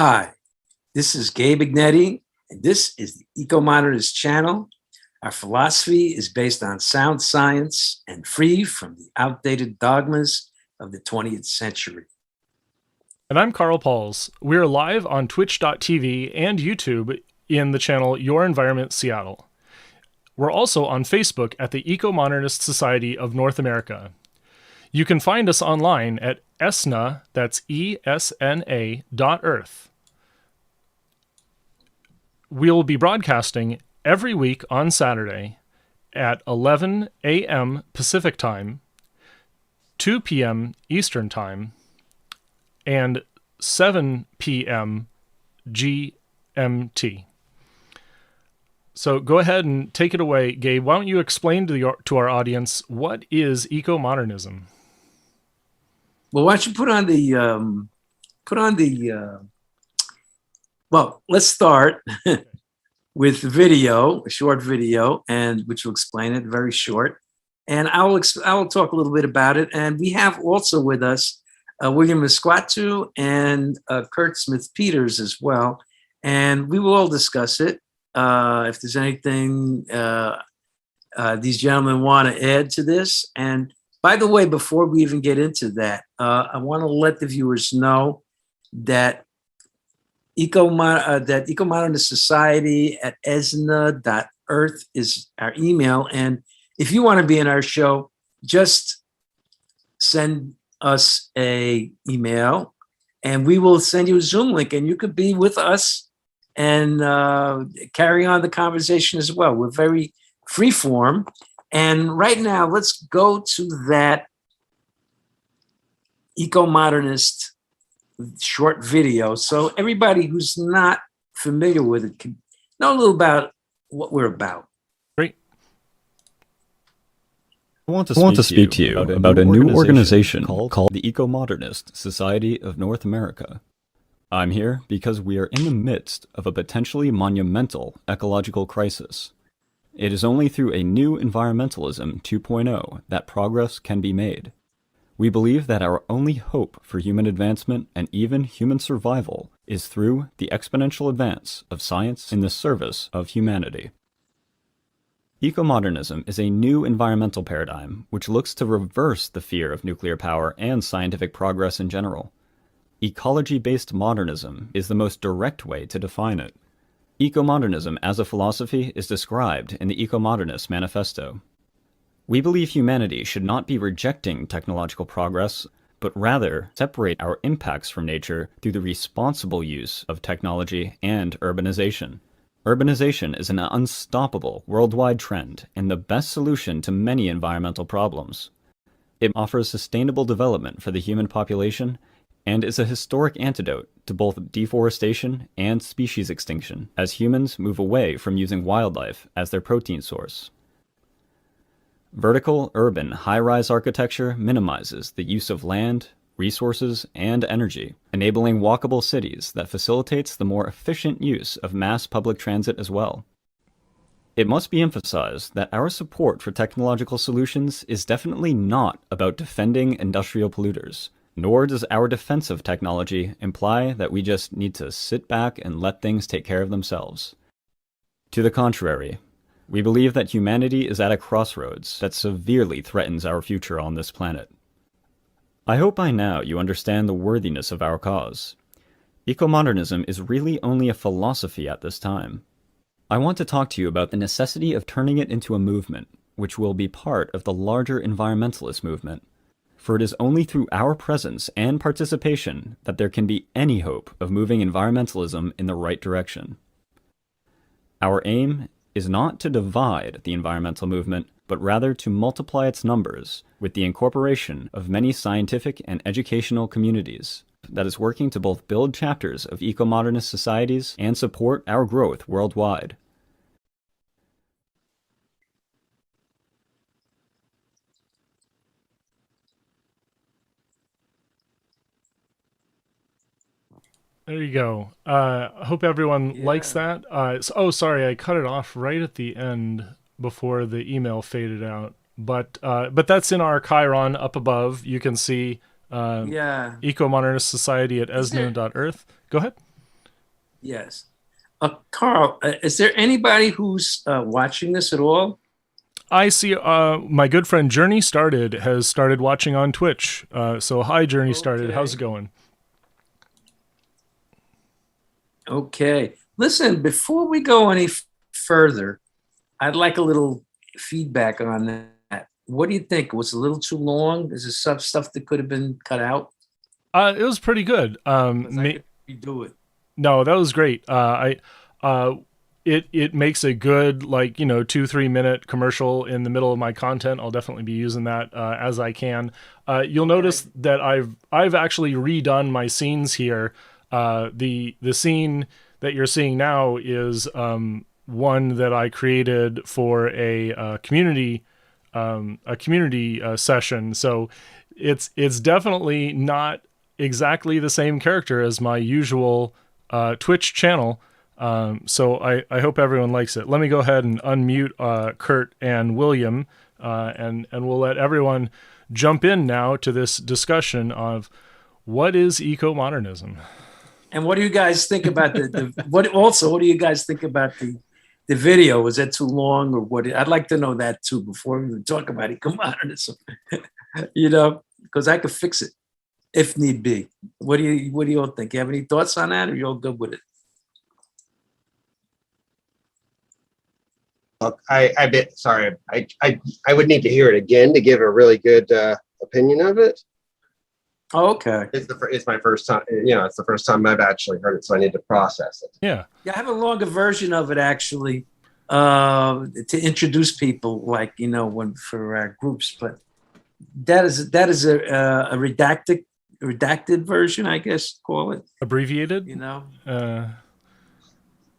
Hi, this is Gabe Ignetti, and this is the Eco-Modernist channel. Our philosophy is based on sound science and free from the outdated dogmas of the 20th century. And I'm Carl Pauls. We're live on twitch.tv and YouTube in the channel Your Environment Seattle. We're also on Facebook at the Eco-Modernist Society of North America. You can find us online at ESNA, that's ESNA.earth. We'll be broadcasting every week on Saturday at 11 a.m. Pacific Time, 2 p.m. Eastern Time, and 7 p.m. GMT. So go ahead and take it away, Gabe. Why don't you explain to our audience what is eco-modernism? Well, why don't you well, let's start with video, a short video, and which will explain it, very short. And I will talk a little bit about it. And we have also with us William Musquatu and Kurt Smith-Peters as well. And we will all discuss it. If there's anything these gentlemen want to add to this. And by the way, before we even get into that, I want to let the viewers know that Eco-Modernist Society at esna.earth is our email. And if you want to be in our show, just send us a email and we will send you a Zoom link and you could be with us and carry on the conversation as well. We're very free form. And right now, let's go to that Eco-Modernist short video. So everybody who's not familiar with it can know a little about what we're about. Great. I want to speak to you about a new organization called the Eco-Modernist Society of North America. I'm here because we are in the midst of a potentially monumental ecological crisis. It is only through a new environmentalism 2.0 that progress can be made. We believe that our only hope for human advancement and even human survival is through the exponential advance of science in the service of humanity. Eco-modernism is a new environmental paradigm which looks to reverse the fear of nuclear power and scientific progress in general. Ecology-based modernism is the most direct way to define it. Eco-modernism as a philosophy is described in the Eco-Modernist Manifesto. We believe humanity should not be rejecting technological progress, but rather separate our impacts from nature through the responsible use of technology and urbanization. Urbanization is an unstoppable worldwide trend and the best solution to many environmental problems. It offers sustainable development for the human population and is a historic antidote to both deforestation and species extinction as humans move away from using wildlife as their protein source. Vertical, urban, high-rise architecture minimizes the use of land, resources, and energy, enabling walkable cities that facilitates the more efficient use of mass public transit as well. It must be emphasized that our support for technological solutions is definitely not about defending industrial polluters, nor does our defense of technology imply that we just need to sit back and let things take care of themselves. To the contrary, we believe that humanity is at a crossroads that severely threatens our future on this planet. I hope by now you understand the worthiness of our cause. Eco-modernism is really only a philosophy at this time. I want to talk to you about the necessity of turning it into a movement, which will be part of the larger environmentalist movement. For it is only through our presence and participation that there can be any hope of moving environmentalism in the right direction. Our aim is not to divide the environmental movement, but rather to multiply its numbers with the incorporation of many scientific and educational communities that is working to both build chapters of eco-modernist societies and support our growth worldwide. There you go. I hope everyone likes that. Sorry, I cut it off right at the end before the email faded out. But that's in our Chiron up above. You can see Eco-Modernist Society at esna.earth. Go ahead. Yes. Carl, is there anybody who's watching this at all? I see my good friend Journey has started watching on Twitch. So hi, Journey Started. How's it going? Okay. Listen, before we go any further, I'd like a little feedback on that. What do you think? Was it a little too long? Is there some stuff that could have been cut out? It was pretty good. 'Cause I could redo it. No, that was great. It makes a good 2-3 minute commercial in the middle of my content. I'll definitely be using that as I can. You'll notice that I've actually redone my scenes here. The scene that you're seeing now is one that I created for a community session. So it's definitely not exactly the same character as my usual Twitch channel. So I hope everyone likes it. Let me go ahead and unmute Kurt and William, and we'll let everyone jump in now to this discussion of what is eco-modernism. And what do you guys think about what do you guys think about the video? Was that too long or what? I'd like to know that too before we even talk about eco-modernism. Because I could fix it if need be. What do you all think? You have any thoughts on that, or you all good with it? Look, I would need to hear it again to give a really good opinion of it. Oh, okay. It's my first time. It's the first time I've actually heard it, so I need to process it. Yeah. I have a longer version of it actually to introduce people, for groups. But that is a redacted version, I guess. Call it abbreviated.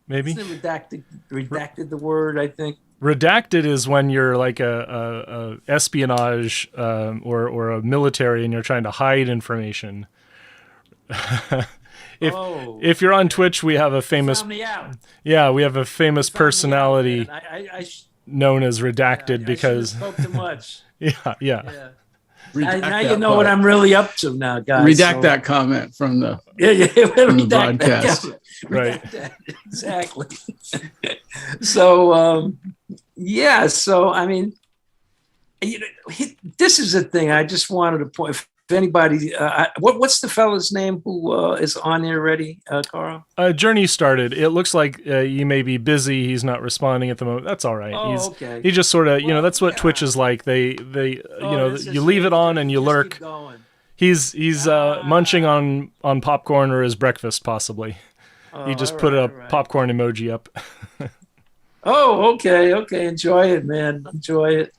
Maybe. Isn't it redacted the word, I think. Redacted is when you're like a espionage or a military and you're trying to hide information. If you're on Twitch, we have a famous we have a famous personality known as Redacted because I spoke too much. yeah. Now you know what I'm really up to now, guys. Redact that comment from the from the broadcast. Right. Exactly. So so I mean, this is the thing I just wanted to point. If anybody, what's the fellow's name who is on there already, Carl? Journey Started. It looks like you may be busy. He's not responding at the moment. That's all right. Okay. He just sort of, that's what Twitch is like. They you leave it on and you lurk. He's munching on popcorn or his breakfast possibly. He just put a popcorn emoji up. Oh, okay. Enjoy it, man. Enjoy it.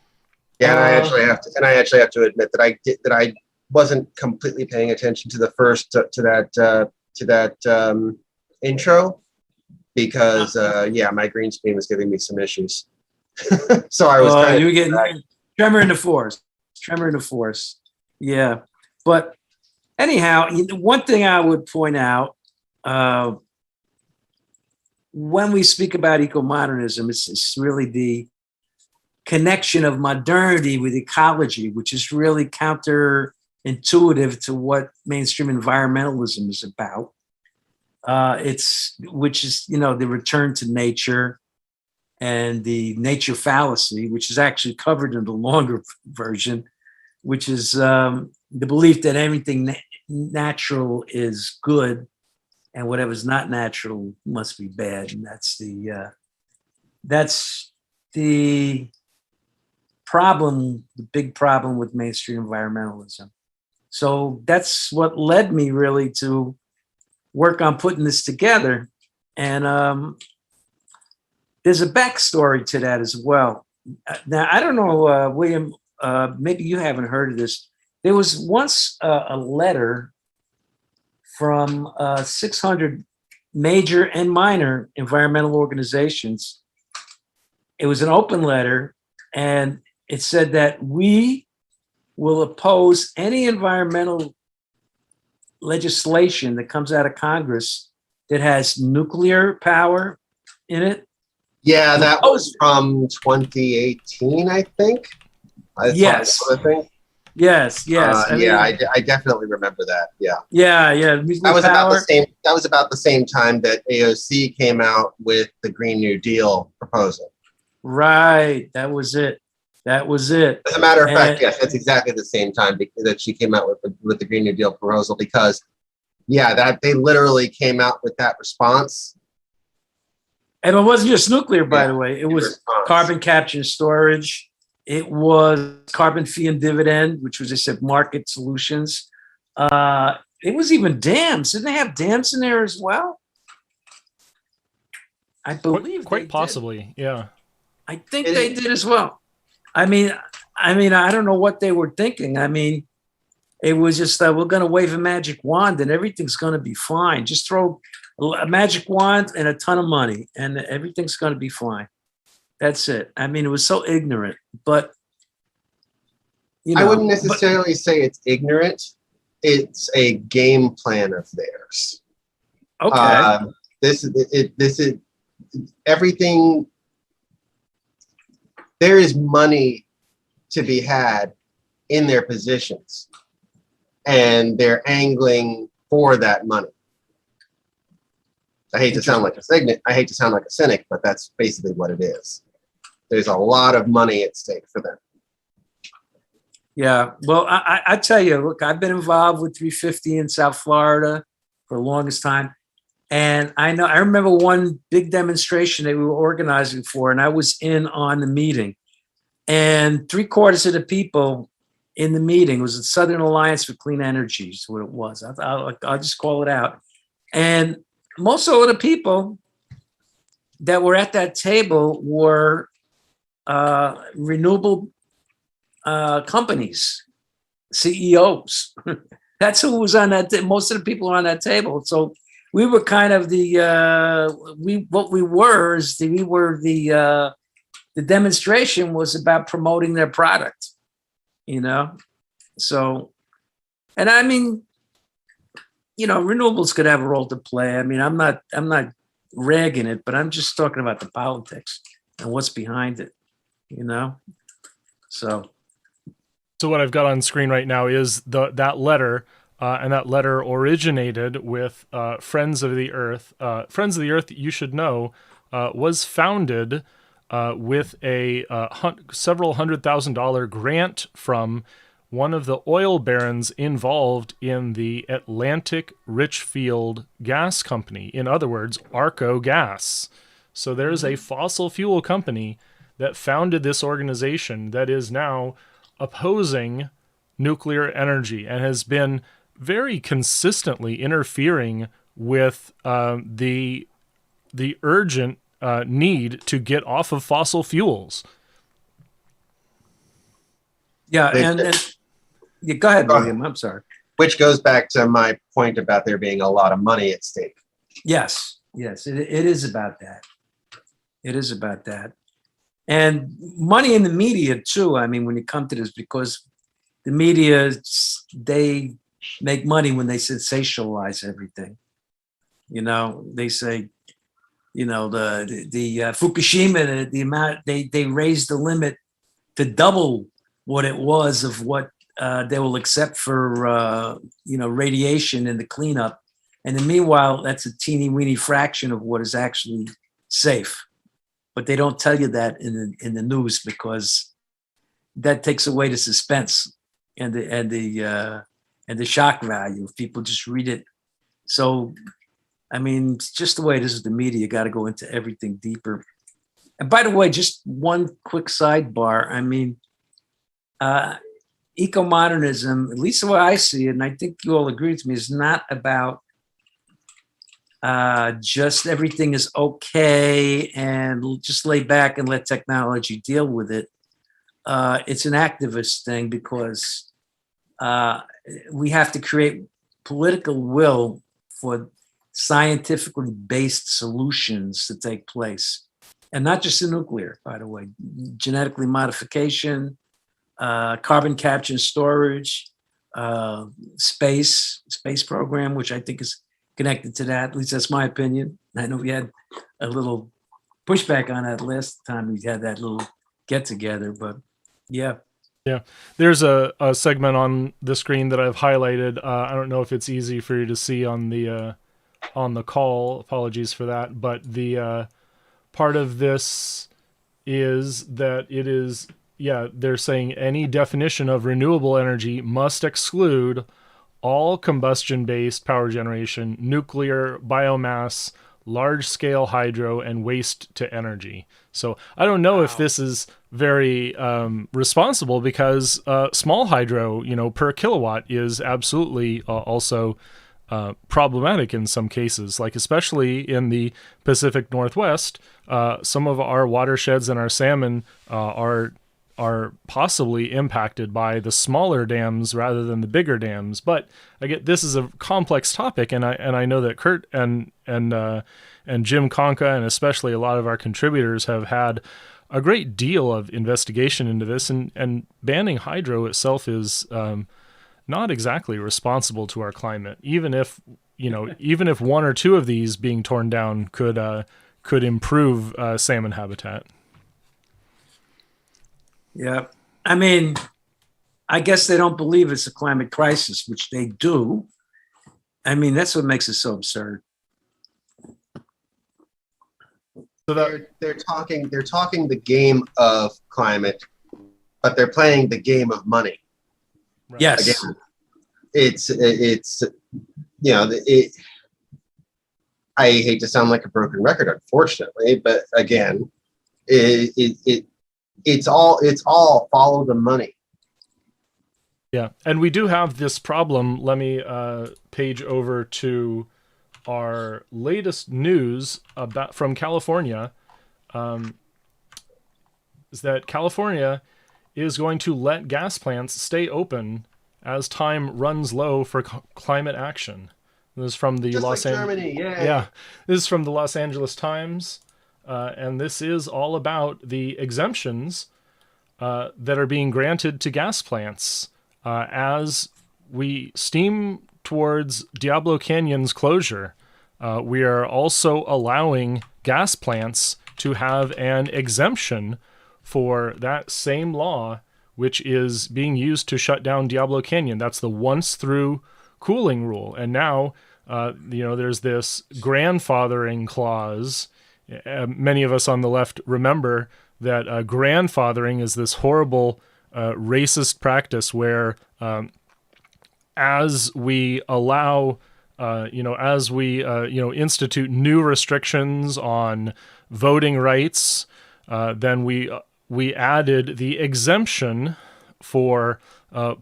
Yeah, and I actually have to admit that I wasn't completely paying attention to the first to that intro because my green screen was giving me some issues. So I was you were getting tremor in the force. Yeah, but anyhow, one thing I would point out. When we speak about eco-modernism, it's really the connection of modernity with ecology, which is really counterintuitive to what mainstream environmentalism is about. Which is the return to nature and the nature fallacy, which is actually covered in the longer version, which is the belief that everything natural is good and whatever's not natural must be bad. And that's the problem, the big problem with mainstream environmentalism. So that's what led me really to work on putting this together. And there's a backstory to that as well. Now, I don't know, William, maybe you haven't heard of this. There was once a letter from 600 major and minor environmental organizations. It was an open letter, and it said that we will oppose any environmental legislation that comes out of Congress that has nuclear power in it. Yeah, that was from 2018, I think. Yes. Yes, yes. I Yeah, mean, I definitely remember that. Yeah. yeah, yeah. That was about the same. That was about the same time that AOC came out with the Green New Deal proposal. Right. That was it. That was it. As a matter of fact, And, yes, that's exactly the same time that she came out with the Green New Deal proposal, because yeah, that they literally came out with that response. and it wasn't just nuclear, by Yeah, the way. It in was response. carbon capture and storage. It was carbon fee and dividend, which was, I said, market solutions. It was even dams. Didn't they have dams in there as well? I believe Quite they did. possibly, yeah. I think they did as well. I mean, I don't know what they were thinking. I mean, it was just that we're going to wave a magic wand and everything's going to be fine. Just throw a magic wand and a ton of money, and everything's going to be fine. That's it. I mean, it was so ignorant, but you know, I wouldn't necessarily say it's ignorant. It's a game plan of theirs. Okay. This is everything. There is money to be had in their positions, and they're angling for that money. I hate to sound like a cynic, but that's basically what it is. There's a lot of money at stake for them. Yeah. Well, I tell you, look, I've been involved with 350 in South Florida for the longest time. And I remember one big demonstration that we were organizing for, and I was in on the meeting. And 3/4 of the people in the meeting was the Southern Alliance for Clean Energy, is what it was. I'll just call it out. And most of the people that were at that table were renewable companies, CEOs. That's who was on that. Most of the people were on that table. So we were kind of the demonstration was about promoting their product, you know. So, and I mean, you know, renewables could have a role to play. I mean, I'm not ragging it, but I'm just talking about the politics and what's behind it, you know. So what I've got on screen right now is that letter, and that letter originated with Friends of the Earth. Friends of the Earth, you should know, was founded with a several $100,000 grant from one of the oil barons involved in the Atlantic Richfield Gas Company. In other words, Arco Gas. So there's a fossil fuel company that founded this organization that is now opposing nuclear energy and has been very consistently interfering with the urgent need to get off of fossil fuels. yeah, and yeah, go ahead, William. I'm sorry. Which goes back to my point about there being a lot of money at stake. Yes, it is about that. It is about that. And money in the media too. I mean, when you come to this, because the media, they make money when they sensationalize everything. You know, they say, you know, the Fukushima, the amount they raised the limit to double what it was of what they will accept for you know, radiation in the cleanup. And then meanwhile, that's a teeny weeny fraction of what is actually safe. But they don't tell you that in the news, because that takes away the suspense and the shock value if people just read it. So, I mean, it's just the way it is with the media. You got to go into everything deeper. And by the way, just one quick sidebar. I mean, eco-modernism, at least the way I see it, and I think you all agree with me, is not about just everything is okay and just lay back and let technology deal with it. It's an activist thing, because we have to create political will for scientifically based solutions to take place. And not just in nuclear, by the way, genetically modification, carbon capture and storage, space program, which I think is connected to that. At least that's my opinion. I know we had a little pushback on that last time we had that little get together, but yeah. There's a segment on the screen that I've highlighted. I don't know if it's easy for you to see on the call. Apologies for that. But the part of this is that it is, they're saying any definition of renewable energy must exclude all combustion-based power generation, nuclear, biomass, large-scale hydro, and waste-to-energy. So I don't know if this is very responsible, because small hydro, per kilowatt is absolutely also problematic in some cases, like especially in the Pacific Northwest. Some of our watersheds and our salmon are possibly impacted by the smaller dams rather than the bigger dams. But I get, this is a complex topic, and I know that Kurt and Jim Conca, and especially a lot of our contributors, have had a great deal of investigation into this, and banning hydro itself is not exactly responsible to our climate. Even if one or two of these being torn down could improve salmon habitat. Yeah. I mean, I guess they don't believe it's a climate crisis, which they do. I mean, that's what makes it so absurd. So They're talking the game of climate, but they're playing the game of money. Right. Yes. Again, it's I hate to sound like a broken record, unfortunately, but again, it's all follow the money. Yeah, and we do have this problem. Let me page over to our latest news from California. Is that California is going to let gas plants stay open as time runs low for climate action. This is from the Germany, yeah. This is from the Los Angeles Times, and this is all about the exemptions that are being granted to gas plants as we steam towards Diablo Canyon's closure. We are also allowing gas plants to have an exemption for that same law, which is being used to shut down Diablo Canyon. That's the once through cooling rule. And now, there's this grandfathering clause. Many of us on the left remember that grandfathering is this horrible racist practice where as we allow, institute new restrictions on voting rights, then we added the exemption for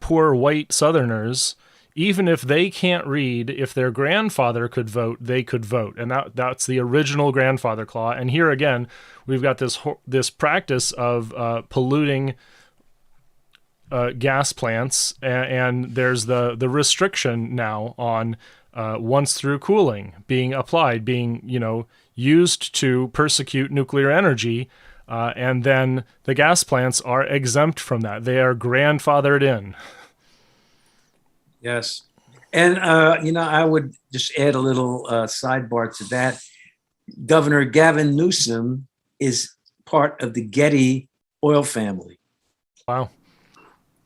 poor white Southerners. Even if they can't read, if their grandfather could vote, they could vote. And that's the original grandfather clause. And here again, we've got this practice of polluting gas plants, and there's the restriction now on once through cooling being applied, being used to persecute nuclear energy, and then the gas plants are exempt from that. They are grandfathered in. Yes. And, I would just add a little sidebar to that. Governor Gavin Newsom is part of the Getty oil family. Wow.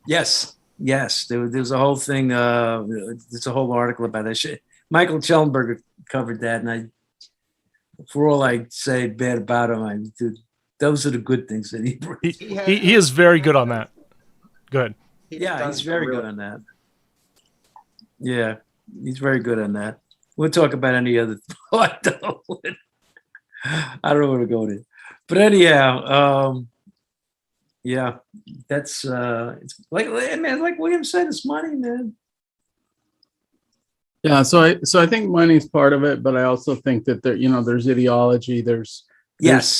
Yes. There's a whole thing. There's a whole article about that shit. Michael Schellenberger covered that. And for all I say bad about him, those are the good things that he brings. He is very good on that. Go ahead. Yeah, he's very good on that. Yeah, he's very good on that. We'll talk about any other thought, though. I don't know where to go with it. But anyhow, yeah, that's it's like William said, it's money, man. Yeah, so I think money's part of it, but I also think that there's ideology, there's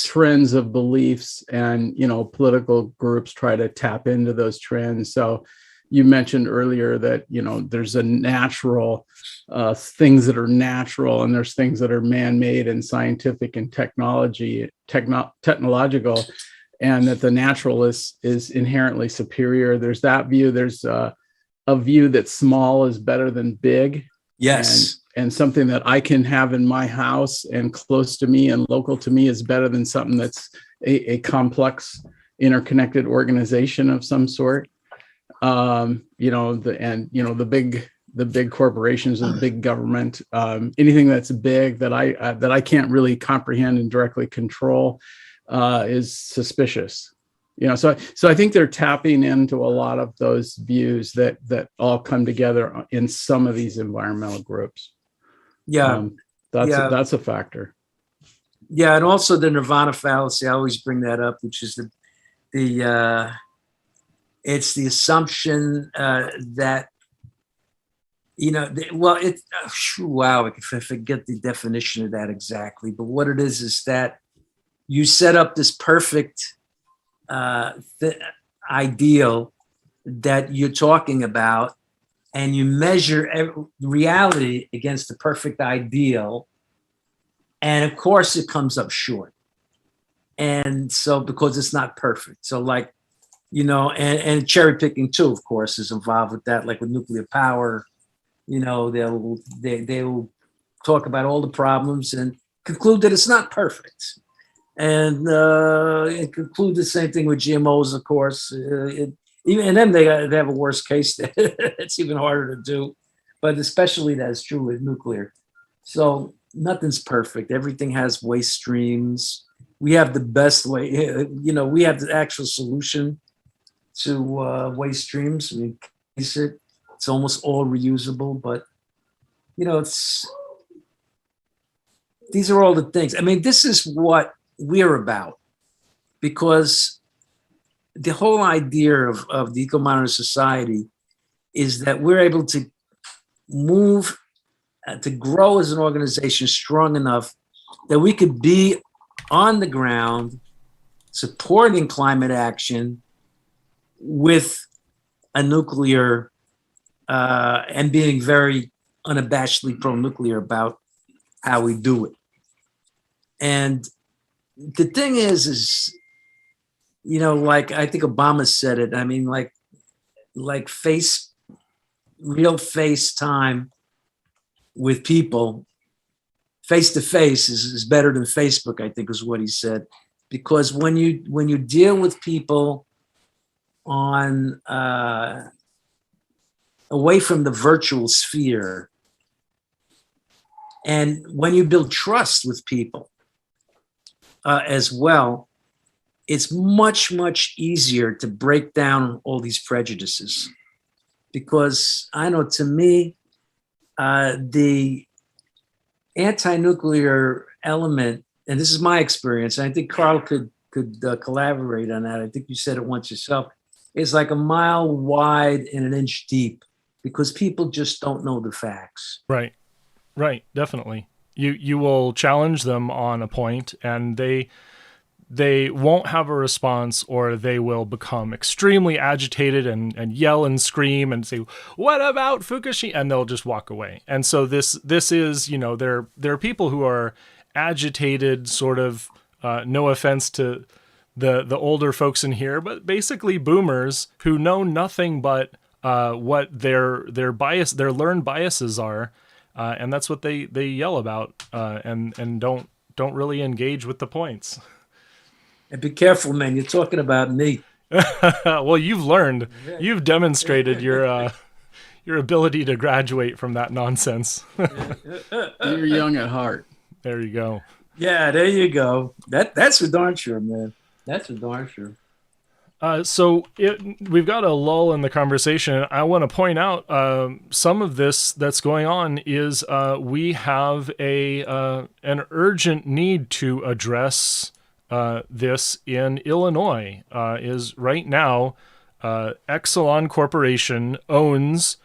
trends of beliefs, and political groups try to tap into those trends. So you mentioned earlier that there's a natural things that are natural, and there's things that are man-made and scientific and technological, and that the natural is inherently superior. There's that view. There's a view that small is better than big. Yes. And something that I can have in my house and close to me and local to me is better than something that's a complex, interconnected organization of some sort. The big corporations and the big government, anything that's big that I can't really comprehend and directly control, is suspicious. So I think they're tapping into a lot of those views that all come together in some of these environmental groups. Yeah. That's a factor. Yeah, and also the Nirvana Fallacy. I always bring that up, which is it's the assumption that wow, if I forget the definition of that exactly, but what it is that you set up this perfect ideal that you're talking about, and you measure reality against the perfect ideal, and of course it comes up short. And so, because it's not perfect, so like, and cherry picking too, of course, is involved with that. Like with nuclear power, they'll talk about all the problems and conclude that it's not perfect, and conclude the same thing with GMOs, of course. Even them, they have a worst case. It's even harder to do, but especially that's true with nuclear. So nothing's perfect. Everything has waste streams. We have the best way. We have the actual solution to waste streams. We case it. It's almost all reusable, but these are all the things. I mean, this is what we're about, because the whole idea of the eco-modernist society is that we're able to move, to grow as an organization strong enough that we could be on the ground supporting climate action with a nuclear and being very unabashedly pro-nuclear about how we do it. And the thing is, like I think Obama said it. I mean, like real face time with people, face to face is better than Facebook, I think is what he said. Because when you deal with people on away from the virtual sphere, and when you build trust with people as well, it's much, much easier to break down all these prejudices. Because I know, to me, the anti-nuclear element, and this is my experience, and I think Carl could collaborate on that. I think you said it once yourself. It's like a mile wide and an inch deep, because people just don't know the facts. Right, definitely. You will challenge them on a point, and they won't have a response, or they will become extremely agitated and yell and scream and say, "What about Fukushima?" And they'll just walk away. And so this is, there are people who are agitated, sort of, no offense to the older folks in here, but basically boomers who know nothing but what their learned biases are, and that's what they yell about, and don't really engage with the points. And be careful, man. You're talking about me. Well, you've learned. You've demonstrated your ability to graduate from that nonsense. You're young at heart. There you go. Yeah, there you go. That's for darn sure, man. That's for darn sure. We've got a lull in the conversation. I want to point out some of this that's going on is we have an urgent need to address this in Illinois. Is right now Exelon Corporation owns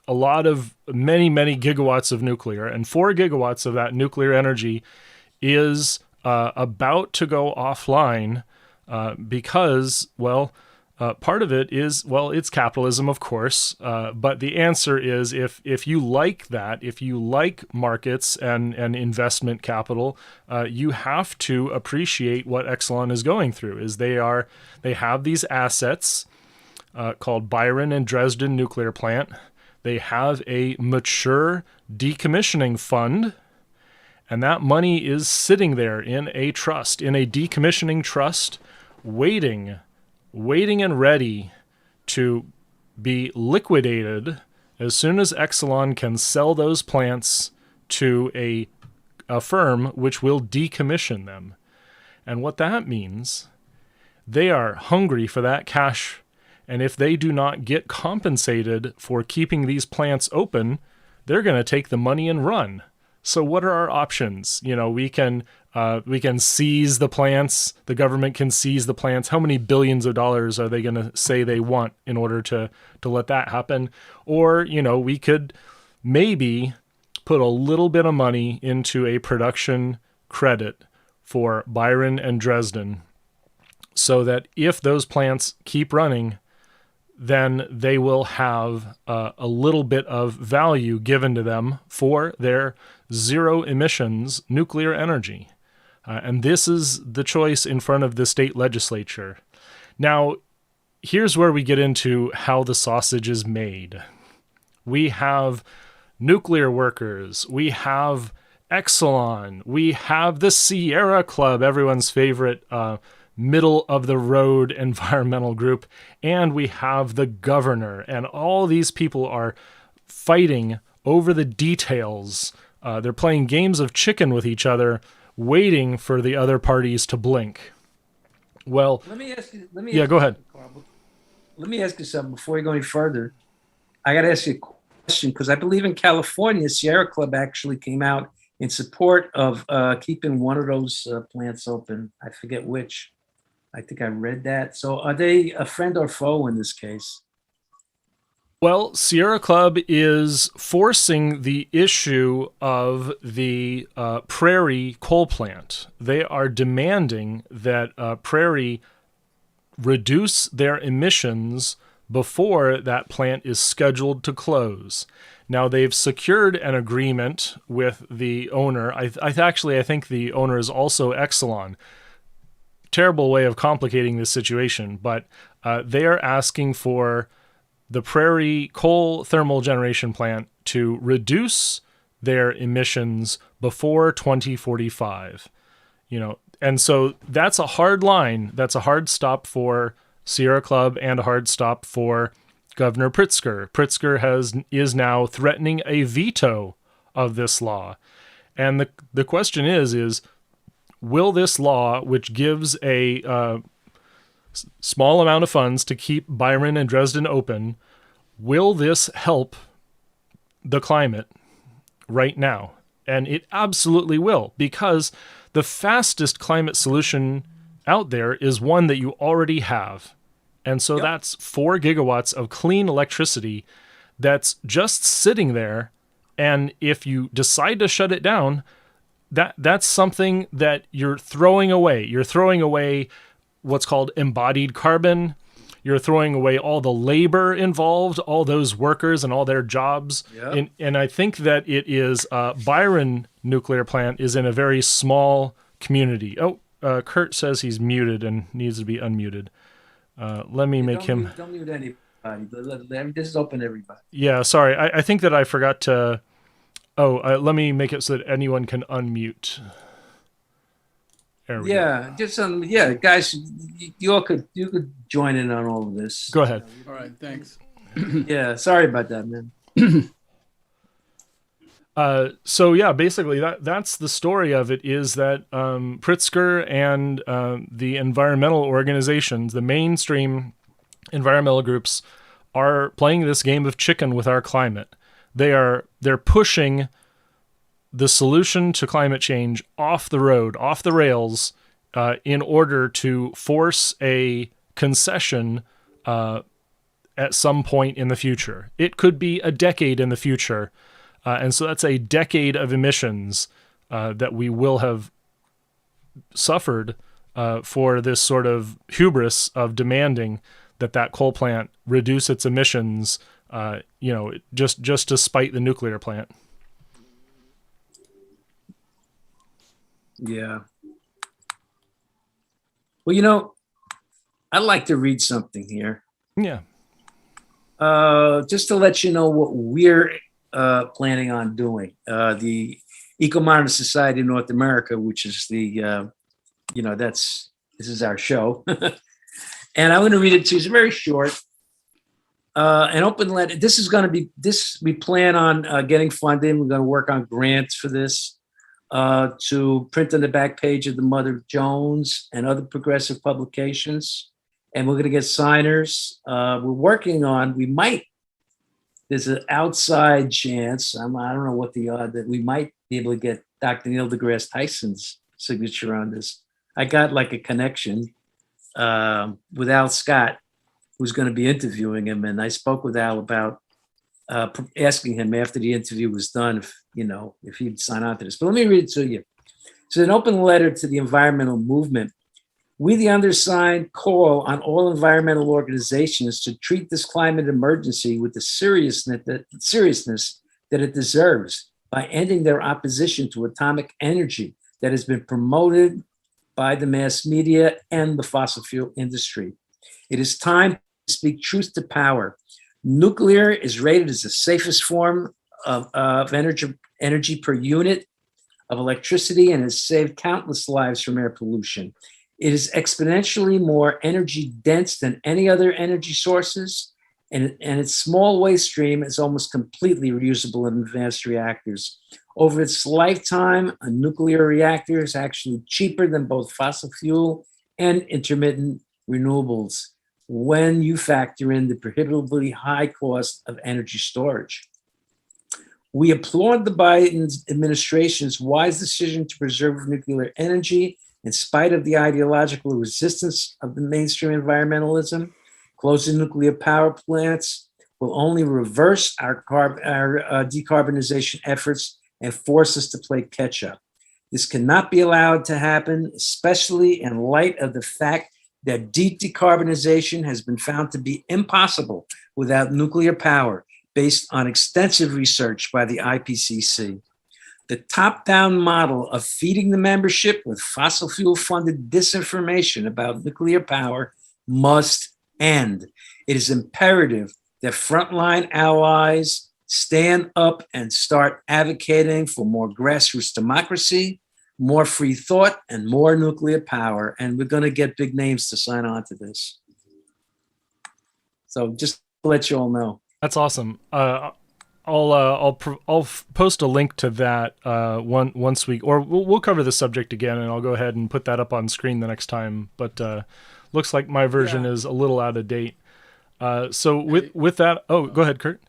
a lot of many gigawatts of nuclear, and 4 gigawatts of that nuclear energy is about to go offline because, part of it is, it's capitalism, of course, but the answer is if you like that, if you like markets and investment capital, you have to appreciate what Exelon is going through. Is they have these assets called Byron and Dresden Nuclear Plant. They have a mature decommissioning fund, and that money is sitting there in a trust, in a decommissioning trust, waiting and ready to be liquidated as soon as Exelon can sell those plants to a firm which will decommission them. And what that means, they are hungry for that cash. And if they do not get compensated for keeping these plants open, they're going to take the money and run. So what are our options? You know, we can seize the plants. The government can seize the plants. How many billions of dollars are they going to say they want in order to let that happen? Or, you know, we could maybe put a little bit of money into a production credit for Byron and Dresden, so that if those plants keep running, then they will have a little bit of value given to them for their zero emissions nuclear energy. And this is the choice in front of the state legislature. Now, here's where we get into how the sausage is made. We have nuclear workers, we have Exelon, we have the Sierra Club, everyone's favorite middle of the road environmental group, and we have the governor, and all these people are fighting over the details. They're playing games of chicken with each other, waiting for the other parties to blink. Well, let me ask you. Go ahead. Let me ask you something before you go any further. I got to ask you a question, because I believe in California, Sierra Club actually came out in support of keeping one of those plants open. I forget which. I think I read that. So are they a friend or foe in this case? Well, Sierra Club is forcing the issue of the Prairie coal plant. They are demanding that Prairie reduce their emissions before that plant is scheduled to close. Now, they've secured an agreement with the owner. I think the owner is also Exelon. Terrible way of complicating this situation, but they are asking for the Prairie coal thermal generation plant to reduce their emissions before 2045. You know, and so that's a hard line. That's a hard stop for Sierra Club and a hard stop for Governor Pritzker. Pritzker is now threatening a veto of this law. And the question is will this law, which gives a small amount of funds to keep Byron and Dresden open, will this help the climate right now? And it absolutely will, because the fastest climate solution out there is one that you already have. And so that's 4 gigawatts of clean electricity that's just sitting there. And if you decide to shut it down, that's something that you're throwing away. You're throwing away what's called embodied carbon. You're throwing away all the labor involved, all those workers and all their jobs. Yep. And I think that it is Byron nuclear plant is in a very small community. Kurt says he's muted and needs to be unmuted. Let me make him. Don't mute anybody. This is open to everybody. Yeah, sorry. I think that I forgot to. Let me make it so that anyone can unmute. There we go. Just guys, you could join in on all of this. Go ahead. All right, thanks. Yeah, sorry about that, man. Basically that's the story of it, is that Pritzker and the environmental organizations, the mainstream environmental groups, are playing this game of chicken with our climate. They're pushing the solution to climate change off the road, off the rails, in order to force a concession at some point in the future. It could be a decade in the future. And so that's a decade of emissions that we will have suffered for this sort of hubris of demanding that coal plant reduce its emissions, just to spite the nuclear plant. Yeah. Well, I'd like to read something here. Yeah. Just to let you know what we're planning on doing. The Eco-Modernist Society of North America, which is the, this is our show. And I'm going to read it to you. It's very short. an open letter. This is going to be this. We plan on getting funding. We're going to work on grants for this to print on the back page of the Mother Jones and other progressive publications. And we're going to get signers. We're working on. We might. There's an outside chance. I don't know what the odd that we might be able to get Dr. Neil deGrasse Tyson's signature on this. I got like a connection with Al Scott, who's going to be interviewing him. And I spoke with Al about asking him after the interview was done, if he'd sign on to this. But let me read it to you. It's an open letter to the environmental movement. We, the undersigned, call on all environmental organizations to treat this climate emergency with the seriousness that it deserves by ending their opposition to atomic energy that has been promoted by the mass media and the fossil fuel industry. It is time to speak truth to power. Nuclear is rated as the safest form of energy per unit of electricity and has saved countless lives from air pollution. It is exponentially more energy dense than any other energy sources, and its small waste stream is almost completely reusable in advanced reactors. Over its lifetime, a nuclear reactor is actually cheaper than both fossil fuel and intermittent renewables when you factor in the prohibitively high cost of energy storage. We applaud the Biden administration's wise decision to preserve nuclear energy in spite of the ideological resistance of the mainstream environmentalism. Closing nuclear power plants will only reverse our decarbonization efforts and force us to play catch up. This cannot be allowed to happen, especially in light of the fact that deep decarbonization has been found to be impossible without nuclear power, based on extensive research by the IPCC. The top-down model of feeding the membership with fossil fuel-funded disinformation about nuclear power must end. It is imperative that frontline allies stand up and start advocating for more grassroots democracy, more free thought, and more nuclear power. And we're going to get big names to sign on to this. So just to let you all know. That's awesome. I'll post a link to that once we, or we'll cover the subject again, and I'll go ahead and put that up on screen the next time. But looks like my version is a little out of date. So with that, go ahead, Kurt.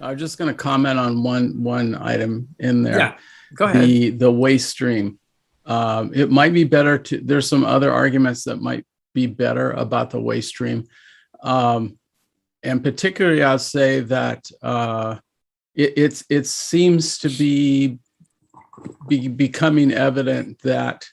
I'm just going to comment on one item in there. Yeah, go ahead. The waste stream. It might be better to. There's some other arguments that might be better about the waste stream. And particularly, I'll say that it seems to be becoming evident that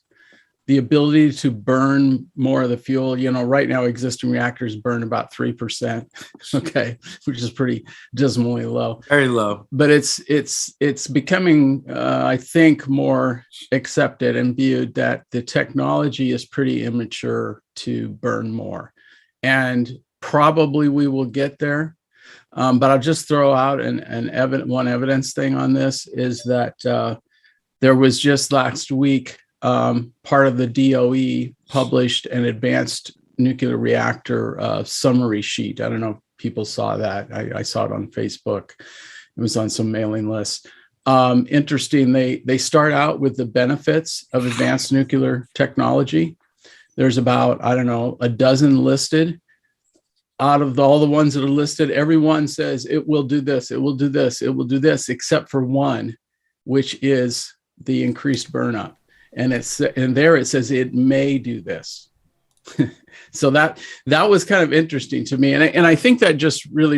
the ability to burn more of the fuel, right now existing reactors burn about 3%, okay, which is pretty dismally low. Very low. But it's becoming, I think, more accepted and viewed that the technology is pretty immature to burn more. And probably we will get there. But I'll just throw out one evidence thing on this is that there was just last week, part of the DOE published an advanced nuclear reactor summary sheet. I don't know if people saw that. I saw it on Facebook. It was on some mailing list. Interesting, they start out with the benefits of advanced nuclear technology. There's about, a dozen listed. Out of all the ones that are listed, everyone says it will do this, it will do this, it will do this, except for one, which is the increased burnup. And there it says it may do this. So that was kind of interesting to me. And I think that just really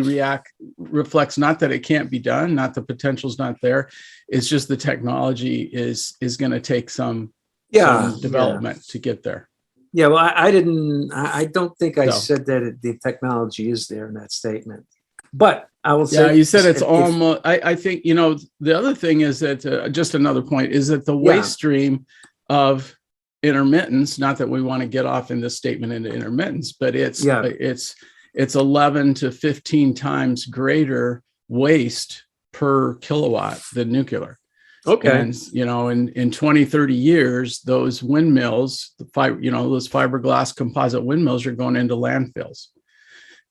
reflects not that it can't be done, not the potential's not there. It's just the technology is going to take some development to get there. Yeah, well, I don't think I said that the technology is there in that statement. But I will say. Yeah, you said it's almost, I think, the other thing is that, just another point, is that the waste stream of intermittence, not that we want to get off in this statement into intermittence, but it's 11 to 15 times greater waste per kilowatt than nuclear. Okay. And, in 20, 30 years, those windmills, those fiberglass composite windmills are going into landfills.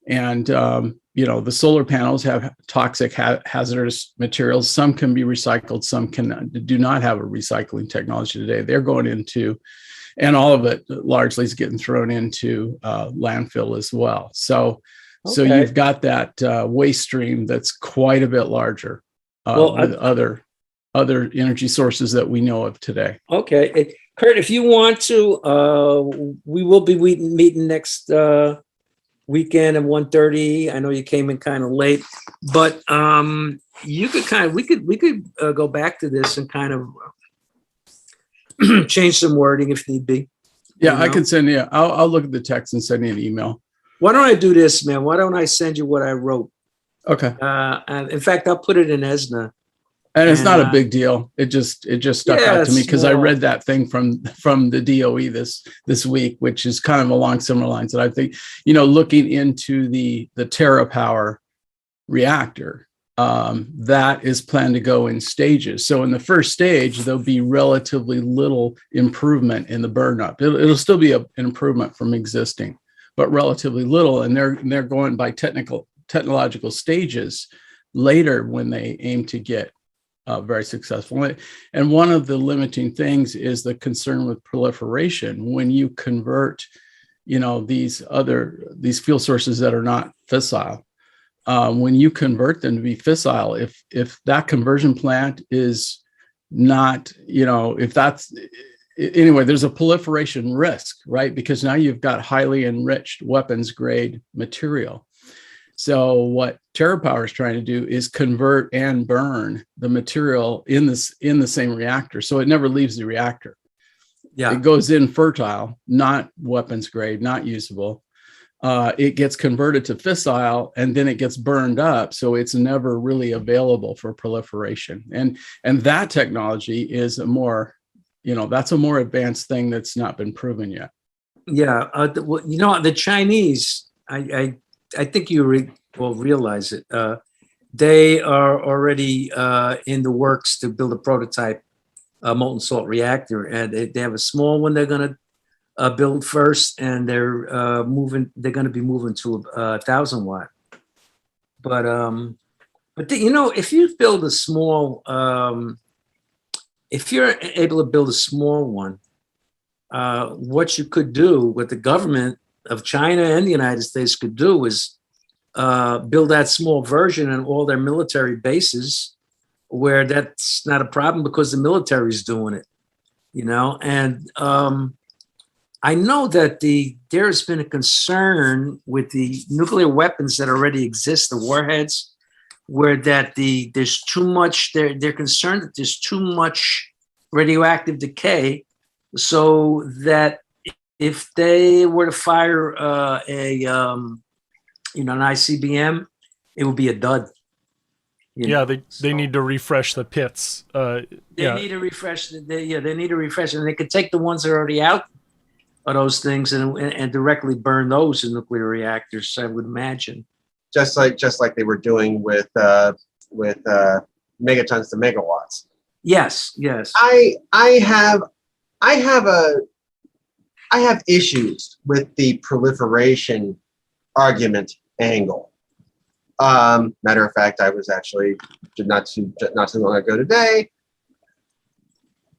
And the solar panels have toxic hazardous materials. Some can be recycled, some do not have a recycling technology today. They're going into, and all of it largely is getting thrown into landfill as well. So you've got that waste stream that's quite a bit larger with other energy sources that we know of today. Okay, Kurt, if you want to, we will be meeting next weekend at 1:30. I know you came in kind of late, but you could we could go back to this and kind of change some wording if need be. Yeah, I can send you. I'll look at the text and send you an email. Why don't I do this, man? Why don't I send you what I wrote? Okay. And in fact, I'll put it in ESNA. And it's not a big deal. It just stuck out to me because I read that thing from the DOE this week, which is kind of along similar lines. And I think, looking into the TerraPower reactor, that is planned to go in stages. So in the first stage, there'll be relatively little improvement in the burn up. It'll still be an improvement from existing, but relatively little. And they're going by technological stages later when they aim to get very successful. And one of the limiting things is the concern with proliferation. When you convert, these fuel sources that are not fissile, when you convert them to be fissile, if that conversion plant is not, if that's anyway, there's a proliferation risk, right? Because now you've got highly enriched weapons grade material. So what TerraPower is trying to do is convert and burn the material in the same reactor, so it never leaves the reactor. Yeah, it goes in fertile, not weapons grade, not usable. It gets converted to fissile, and then it gets burned up, so it's never really available for proliferation. And that technology is that's a more advanced thing that's not been proven yet. Yeah, the Chinese, I think you will realize it. They are already in the works to build a prototype molten salt reactor, and they have a small one they're going to build first, and they're going to be moving to 1,000 watt. But if you build a small, if you're able to build a small one, what you could do, what the government of China and the United States could do, is build that small version in all their military bases where that's not a problem because the military is doing it, and I know that there's been a concern with the nuclear weapons that already exist, the warheads, where there's too much, they're concerned that there's too much radioactive decay, so that if they were to fire an ICBM, it would be a dud. They need to refresh the pits. They need to refresh. They need to refresh, and they could take the ones that are already out of those things and directly burn those in nuclear reactors, I would imagine. Just like they were doing with megatons to megawatts. Yes. I have issues with the proliferation argument angle. Matter of fact, I was actually not too long ago today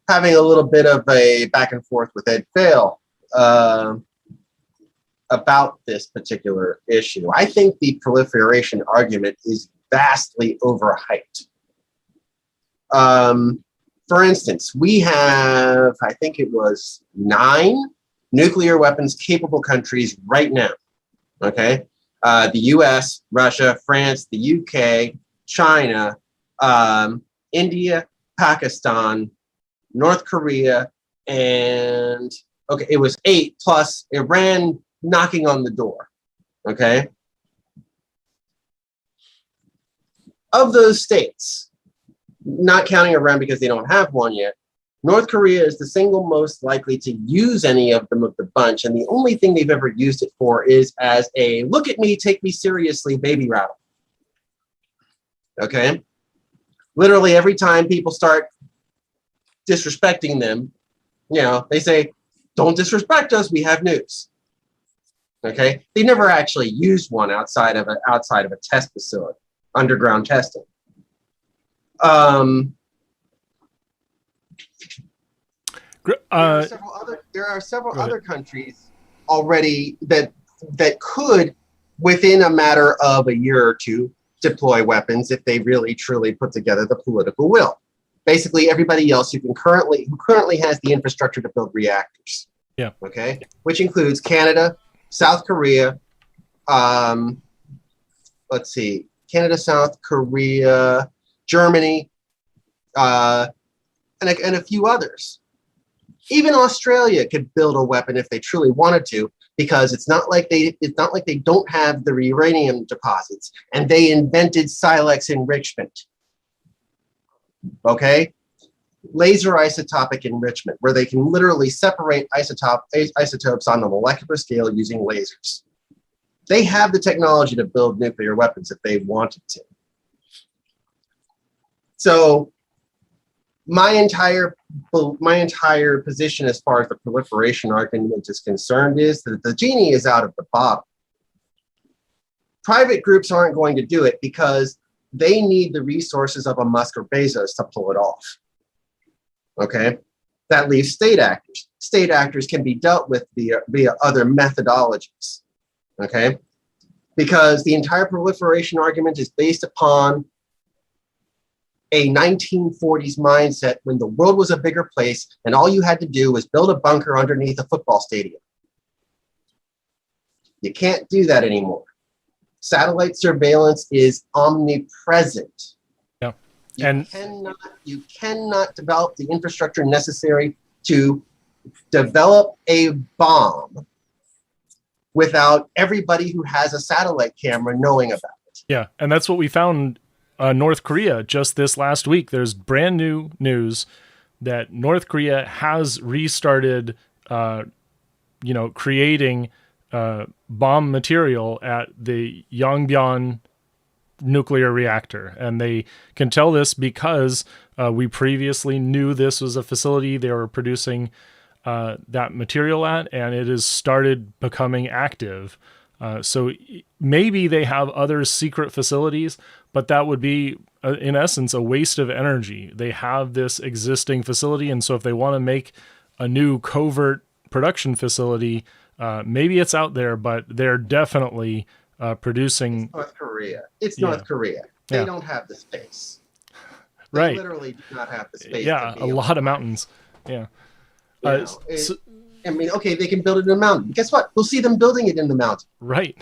having a little bit of a back and forth with Ed Vail about this particular issue. I think the proliferation argument is vastly overhyped. For instance, we have, I think it was 9 nuclear weapons capable countries right now. Okay. The US, Russia, France, the UK, China, India, Pakistan, North Korea, and it was 8 plus Iran knocking on the door. Okay. Of those states, not counting Iran because they don't have one yet, North Korea is the single most likely to use any of them of the bunch, and the only thing they've ever used it for is as a look at me, take me seriously baby rattle. Okay? Literally every time people start disrespecting them, they say, don't disrespect us, we have news. Okay, they never actually used one outside of a test facility, underground testing. There are several other countries already that could, within a matter of a year or two, deploy weapons if they really truly put together the political will. Basically, everybody else who currently has the infrastructure to build reactors. Yeah. Okay, which includes Canada, South Korea. Let's see, Canada, South Korea, Germany, and a few others. Even Australia could build a weapon if they truly wanted to, because it's not like they don't have the uranium deposits, and they invented Silex enrichment. Okay, laser isotopic enrichment, where they can literally separate isotopes on the molecular scale using lasers. They have the technology to build nuclear weapons if they wanted to. So my entire position as far as the proliferation argument is concerned is that the genie is out of the bottle. Private groups aren't going to do it because they need the resources of a Musk or Bezos to pull it off. Okay, that leaves state actors. State actors can be dealt with via other methodologies. Okay, because the entire proliferation argument is based upon a 1940s mindset when the world was a bigger place and all you had to do was build a bunker underneath a football stadium. You can't do that anymore. Satellite surveillance is omnipresent. Yeah. You cannot develop the infrastructure necessary to develop a bomb without everybody who has a satellite camera knowing about it. Yeah, and that's what we found. North Korea just this last week. There's brand new news that North Korea has restarted, creating bomb material at the Yongbyon nuclear reactor, and they can tell this because we previously knew this was a facility they were producing that material at, and it has started becoming active. So maybe they have other secret facilities, but that would be, in essence, a waste of energy. They have this existing facility, and so if they want to make a new covert production facility, maybe it's out there, but they're definitely producing. It's North Korea. It's North Korea. They don't have the space. They right. literally do not have the space. Yeah, a lot of mountains. Yeah. I mean, okay, they can build it in a mountain. Guess what? We'll see them building it in the mountain. Right.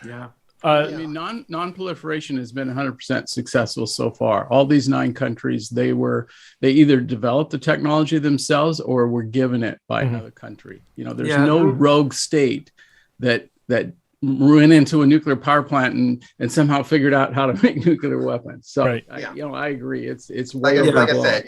Yeah. I mean, non-proliferation has been 100% successful so far. All these 9 countries, they either developed the technology themselves or were given it by another country. There's no rogue state that went into a nuclear power plant and somehow figured out how to make nuclear weapons. So, right. I agree. It's like I said,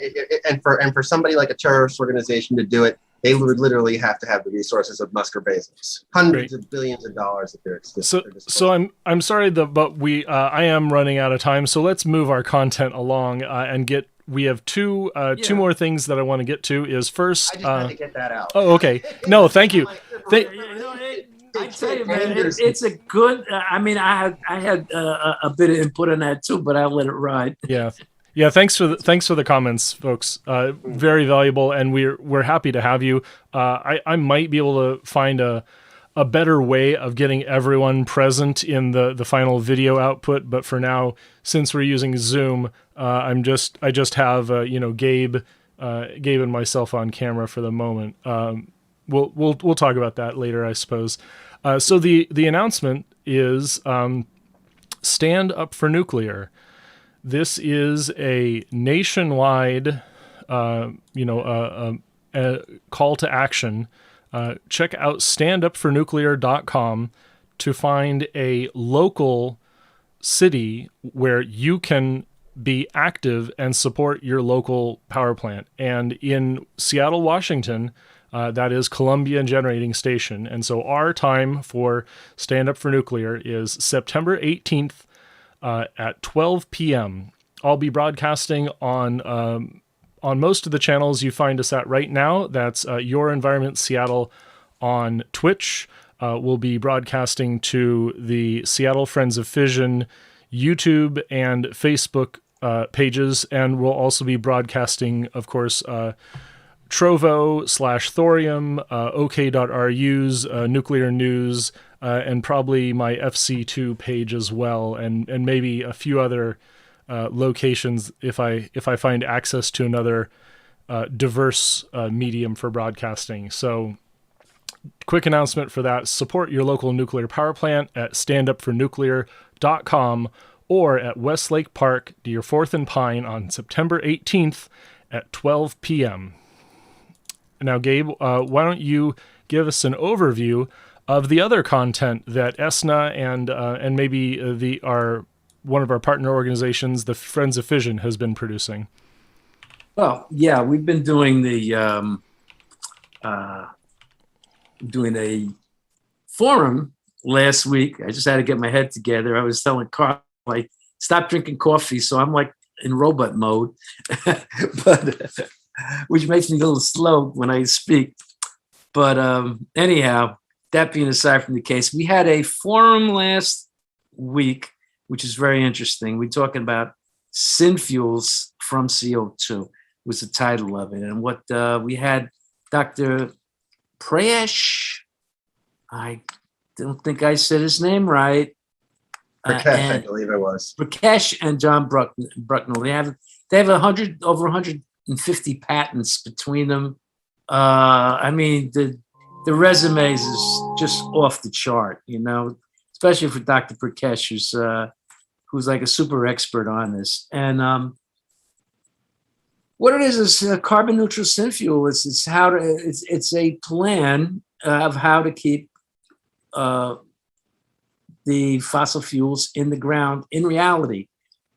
and for somebody like a terrorist organization to do it, they would literally have to have the resources of Musk or Bezos, hundreds of billions of dollars at their disposal. So I'm sorry, but I am running out of time. So let's move our content along and get. We have two more things that I want to get to. Is first. I just had to get that out. Oh, okay. No, thank you. I tell you, man, it's a good. I mean, I had a bit of input on that too, but I'll let it ride. Yeah. Thanks for the comments, folks. Very valuable, and we're happy to have you. I might be able to find a better way of getting everyone present in the final video output, but for now, since we're using Zoom, I just have Gabe and myself on camera for the moment. We'll talk about that later, I suppose. So the announcement is Stand Up for Nuclear. This is a nationwide, a call to action. Check out standupfornuclear.com to find a local city where you can be active and support your local power plant. And in Seattle, Washington, that is Columbia Generating Station. And so our time for Stand Up for Nuclear is September 18th at 12 p.m. I'll be broadcasting on most of the channels you find us at right now. That's Your Environment Seattle on Twitch. will be broadcasting to the Seattle Friends of Fission YouTube and Facebook pages, and we'll also be broadcasting, of course, Trovo/Thorium, OK.RU's Nuclear News, and probably my FC2 page as well, and maybe a few other locations if I find access to another diverse medium for broadcasting. So, quick announcement for that: support your local nuclear power plant at standupfornuclear.com or at Westlake Park near 4th and Pine on September 18th at 12 p.m. Now, Gabe, why don't you give us an overview of the other content that ESNA and maybe one of our partner organizations, the Friends of Fission, has been producing? Well, yeah, we've been doing doing a forum last week. I just had to get my head together. I was telling Carl, I stopped drinking coffee, so I'm like in robot mode, but which makes me a little slow when I speak. But anyhow, that being aside from the case, we had a forum last week, which is very interesting. We're talking about synfuels from CO2 was the title of it. And what we had Dr. Prayesh, I don't think I said his name right. Rakesh, I believe it was. Rakesh and John Brucknell. They have over 150 patents between them. I mean, the resumes is just off the chart, you know, especially for Dr. Prakesh, who's like a super expert on this. And what it is a carbon neutral synfuel. It's a plan of how to keep the fossil fuels in the ground in reality.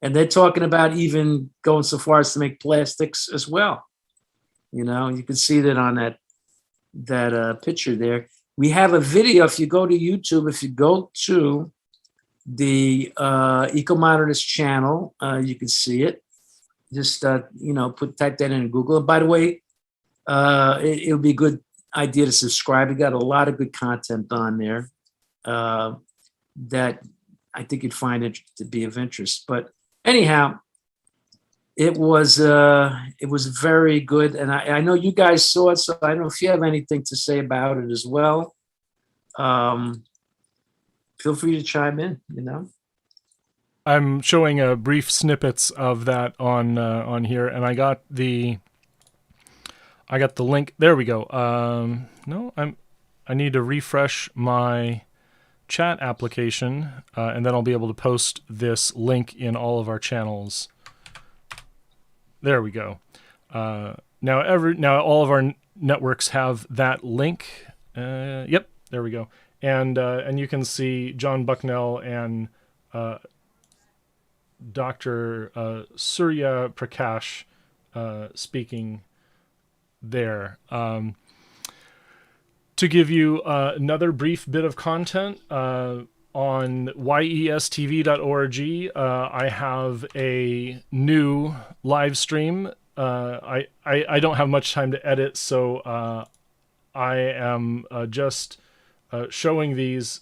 And they're talking about even going so far as to make plastics as well. You know, you can see that on that picture there. We have a video. If you go to YouTube, if you go to the Ecomodernist channel, you can see it. Just type that in Google. And by the way, it'll be a good idea to subscribe. We got a lot of good content on there that I think you'd find it to be of interest. But anyhow, it was very good, and I know you guys saw it, so I don't know if you have anything to say about it as well. Feel free to chime in. You know, I'm showing brief snippets of that on here, and I got the link. There we go. No, I need to refresh my chat application, and then I'll be able to post this link in all of our channels. There we go. Now all of our networks have that link. Yep, there we go. And you can see John Bucknell and Dr. Surya Prakash speaking there. To give you another brief bit of content, on yestv.org, I have a new live stream. I don't have much time to edit, so I am just showing these,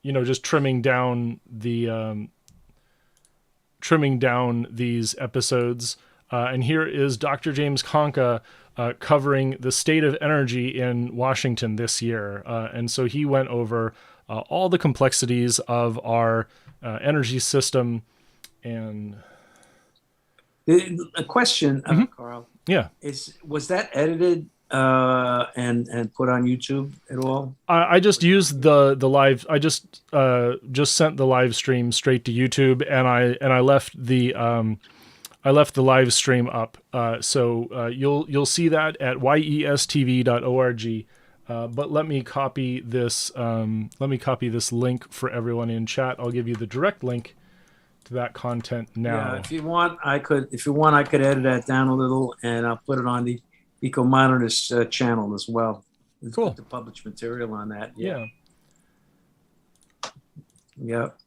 just trimming down these episodes. And here is Dr. James Conca covering the state of energy in Washington this year. And so he went over all the complexities of our energy system. And a question, Carl. Yeah, was that edited and put on YouTube at all? I just used the live. I just sent the live stream straight to YouTube, and I left the live stream up. So you'll see that at yestv.org. But let me copy this. Let me copy this link for everyone in chat. I'll give you the direct link to that content now. Yeah, if you want, I could edit that down a little, and I'll put it on the Ecomodernist channel as well. Cool. To publish material on that. Yeah. Yep.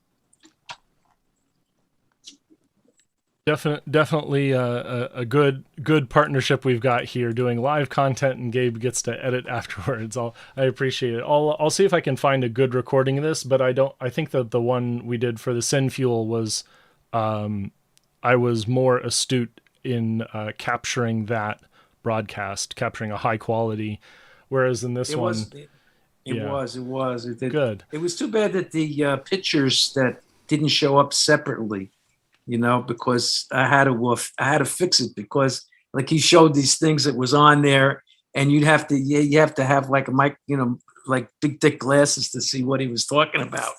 Definitely a good partnership we've got here, doing live content, and Gabe gets to edit afterwards. I appreciate it. I'll see if I can find a good recording of this, but I think that the one we did for the Sin Fuel was, I was more astute in capturing that broadcast, capturing a high quality, whereas in this It one, was. It was. good. It was too bad that the pictures that didn't show up separately, because I had to fix it, because like he showed these things that was on there, and you have to have like a mic, like big thick glasses to see what he was talking about.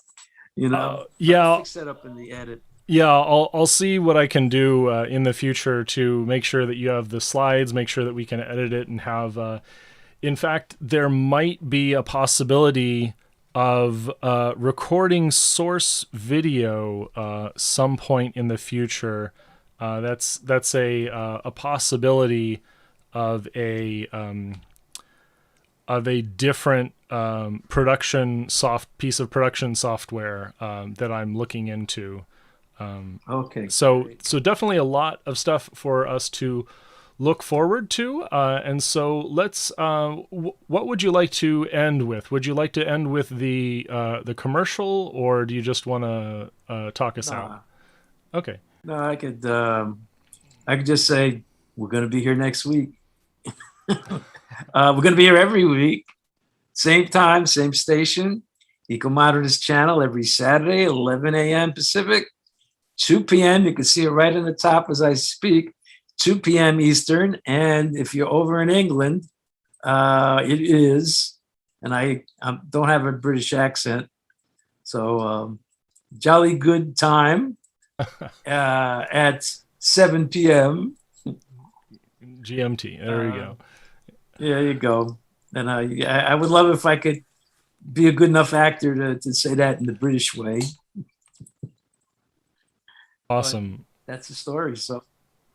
Yeah. Fix that up in the edit. Yeah, I'll see what I can do in the future to make sure that you have the slides, make sure that we can edit it and have. In fact, there might be a possibility of recording source video some point in the future. That's a possibility of a different piece of production software that I'm looking into. Okay. So definitely a lot of stuff for us to look forward to. And so let's. What would you like to end with? Would you like to end with the commercial, or do you just want to talk us out? Okay. No, I could just say we're going to be here next week. We're going to be here every week, same time, same station, Eco-Modernist channel every Saturday, 11 a.m. Pacific. 2 p.m. You can see it right in the top as I speak. 2 p.m. Eastern, and if you're over in England, it is. And I don't have a British accent, so jolly good time at 7 p.m. GMT. There you go. There you go. And I would love if I could be a good enough actor to say that in the British way. Awesome. But that's the story. So,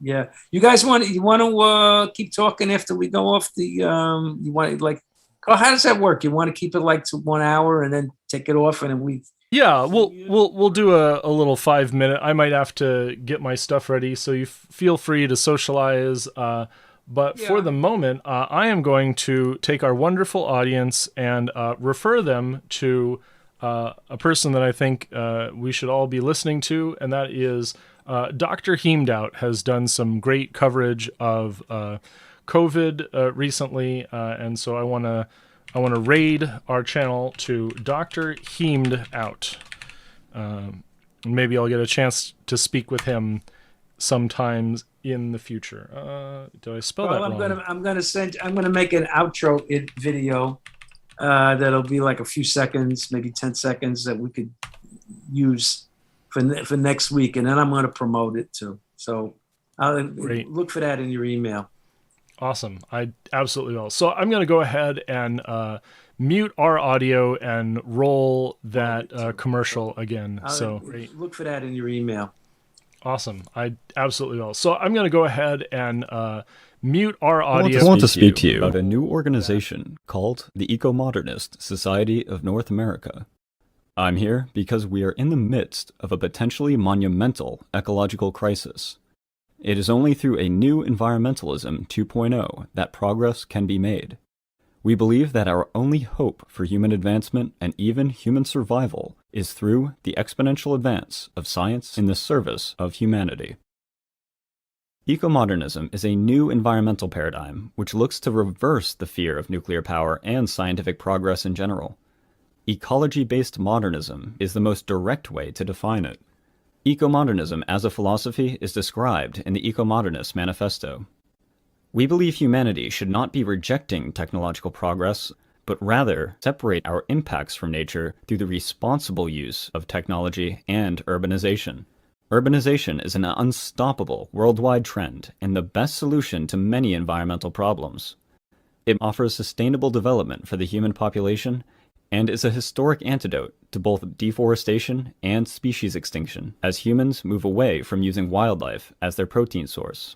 yeah, you guys want to keep talking after we go off the? You want how does that work? You want to keep it like to 1 hour and then take it off, and then we. Yeah, we'll do a little 5-minute. I might have to get my stuff ready, so you feel free to socialize. But for the moment, I am going to take our wonderful audience and refer them to a person that I think we should all be listening to, and that is Dr. Heemdout has done some great coverage of COVID recently, and so I want to raid our channel to Dr. Heemdout. Maybe I'll get a chance to speak with him sometimes in the future. Did I spell that wrong? I'm gonna make an outro video. That'll be like a few seconds, maybe 10 seconds, that we could use for next week, and then I'm going to promote it too. So I'll look for that in your email. Awesome. I absolutely will. So I'm going to go ahead and mute our audio and roll that commercial again. Look for that in your email. Awesome. I absolutely will. So I'm going to go ahead and mute our audio. I want to speak to you about a new organization called the Eco-Modernist Society of North America. I'm here because we are in the midst of a potentially monumental ecological crisis. It is only through a new environmentalism 2.0 that progress can be made. We believe that our only hope for human advancement and even human survival is through the exponential advance of science in the service of humanity. Eco-modernism is a new environmental paradigm which looks to reverse the fear of nuclear power and scientific progress in general. Ecology-based modernism is the most direct way to define it. Eco-modernism as a philosophy is described in the Eco-Modernist Manifesto. We believe humanity should not be rejecting technological progress, but rather separate our impacts from nature through the responsible use of technology and urbanization. Urbanization is an unstoppable worldwide trend and the best solution to many environmental problems. It offers sustainable development for the human population and is a historic antidote to both deforestation and species extinction as humans move away from using wildlife as their protein source.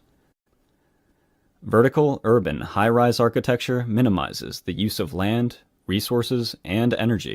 Vertical, urban, high-rise architecture minimizes the use of land, resources, and energy.